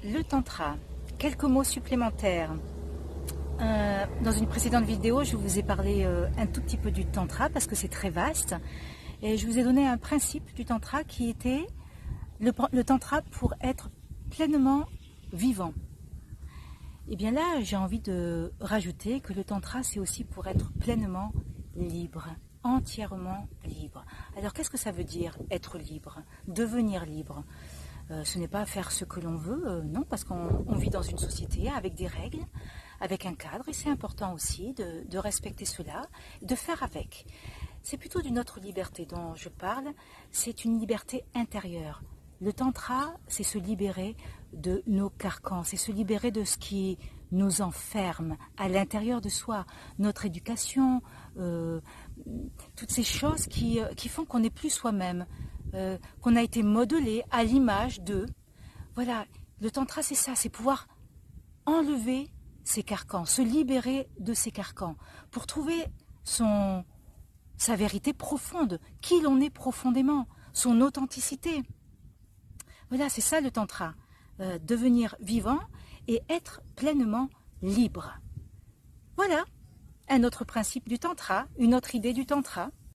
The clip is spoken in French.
Le tantra, quelques mots supplémentaires. Dans une précédente vidéo, je vous ai parlé un tout petit peu du tantra parce que c'est très vaste. Et je vous ai donné un principe du tantra qui était le tantra pour être pleinement vivant. Et bien là, j'ai envie de rajouter que le tantra, c'est aussi pour être pleinement libre, entièrement libre. Alors qu'est-ce que ça veut dire être libre, devenir libre? Ce n'est pas faire ce que l'on veut, non, parce qu'on vit dans une société avec des règles, avec un cadre, et c'est important aussi de respecter cela, de faire avec. C'est plutôt d'une autre liberté dont je parle, c'est une liberté intérieure. Le tantra, c'est se libérer de nos carcans, c'est se libérer de ce qui nous enferme à l'intérieur de soi, notre éducation, toutes ces choses qui font qu'on n'est plus soi-même, qu'on a été modelé à l'image de... Voilà, le tantra c'est ça, c'est pouvoir enlever ces carcans, se libérer de ces carcans, pour trouver sa vérité profonde, qui l'on est profondément, son authenticité. Voilà, c'est ça le tantra, devenir vivant et être pleinement libre. Voilà, un autre principe du tantra, une autre idée du tantra.